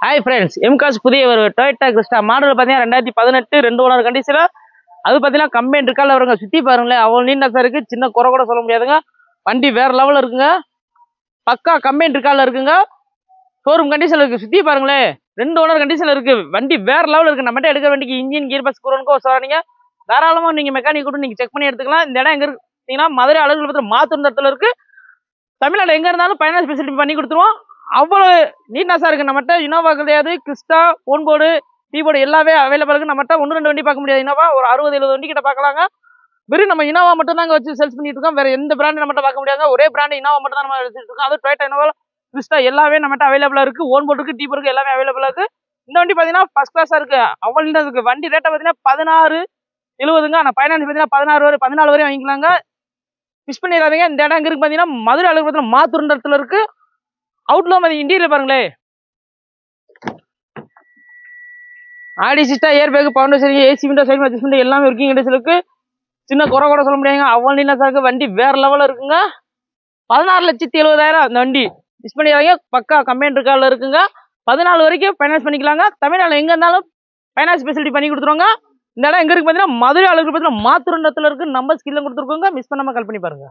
Hi friends, எம்காஸ் புதிய ஒரு Toyota Crysta model பார்த்தீங்கன்னா 2018 2 ஓனர் கண்டிஷனில். அது பார்த்தீங்கன்னா கம்பெனி இருக்கால வருங்க. சுற்றி பாருங்களேன், அவ்வளோ நீட்டாக இருக்குது. சின்ன குறை கூட சொல்ல முடியாதுங்க. வண்டி வேற லெவலில் இருக்குங்க. பக்கா கம்பெனி இருக்கால இருக்குங்க. ஷோரூம் கண்டிஷனில் இருக்குது. சுற்றி பாருங்களேன், 2 ஓனர் கண்டிஷனில் இருக்குது. வண்டி வேற லெவலில் இருக்குது. நம்மகிட்ட எடுக்கிற வண்டிக்கு இன்ஜின் கீர் பஸ் குரோனுக்கோ சொன்னீங்க, தாராளமாக நீங்கள் மெக்கானிக் கூட நீங்கள் செக் பண்ணி எடுத்துக்கலாம். இந்த இடம் எங்கே இருக்குன்னா மதுரை அழகு பற்றி மாத்தூர் இடத்துல இருக்குது. தமிழ்நாடு எங்கே இருந்தாலும் ஃபைனான்ஸ் ஃபெசிலிட்டி பண்ணி கொடுத்துருவோம். அவ்வளோ நீட்னஸாக இருக்குது. நம்மகிட்ட இனோவா கிடையாது, கிறிஸ்டா, போன்போர்டு, டீபோர்டு எல்லாமே அவைலபிள் இருக்குது. நம்மகிட்ட 1-2 வண்டி பார்க்க முடியாது. இனோவா ஒரு 60-70 வண்டி கிட்ட பார்க்கலாங்க. வெறும் நம்ம இனோவா மட்டும் தாங்க வச்சு சேல்ஸ் பண்ணிட்டு இருக்கோம். வேற எந்த பிராண்ட் நம்மகிட்ட பார்க்க முடியாது. ஒரே பிராண்ட் இனோவா மட்டும் தான் நம்ம வச்சுட்டு இருக்கோம். அது டொயோட்டா இனோவா, கிறிஸ்டா எல்லாமே நம்மகிட்ட அவைலபிளாக இருக்குது. ஓன்போர்டு இருக்குது, டீபோர்டு இருக்குது, எல்லாமே அவைலபிளாக இருக்குது. இந்த வண்டி பார்த்தீங்கன்னா ஃபர்ஸ்ட் கிளாஸாக இருக்குது. அவ்வளோ இருக்குது. வண்டி ரேட்டை பார்த்தீங்கன்னா 16,70ங்க. ஆனால் ஃபைனான்ஸ் பார்த்தீங்கன்னா 14 வரை வாங்கிக்கலாங்க. மிஸ் பண்ணிடாதீங்க. இந்த இடம் எங்க இருக்கு பார்த்தீங்கன்னா மதுரை அழகு பத்திரம் மாத்தூர் இடத்துல இருக்கு. அவுட்ல மாதிரி இன்டீரியர் பாருங்களே, ஆடி சிஸ்டா, ஏர் பேக், பவுண்டர் சரி, ஏசி விண்டோ சைடு அட்ஜஸ்ட்மெண்ட் எல்லாமே ஒர்க்கிங் கண்டிஷன் இருக்கு. சின்ன குறை கூட சொல்ல முடியாதுங்க. அவ்வளோ நீட்டாக இருக்கு. வண்டி வேற லெவலில் இருக்குங்க. 16,70,000 அந்த வண்டி. மிஸ் பண்ணிடாதீங்க. பக்கா கம்பெனி இருக்கால இருக்குங்க. 14 வரைக்கும் ஃபைனான்ஸ் பண்ணிக்கலாங்க. தமிழ்நாடு எங்க இருந்தாலும் ஃபைனான்ஸ் ஃபெசிலிட்டி பண்ணி கொடுத்துருவாங்க. இந்த இடம் எங்க இருக்கு பார்த்தீங்கன்னா மதுரை அழகு பத்திரம் மாத்தூர் இடத்துல இருக்கு. நம்பர் ஸ்கில்ல கொடுத்துருக்கோங்க. மிஸ் பண்ணாம கால் பண்ணி பாருங்க.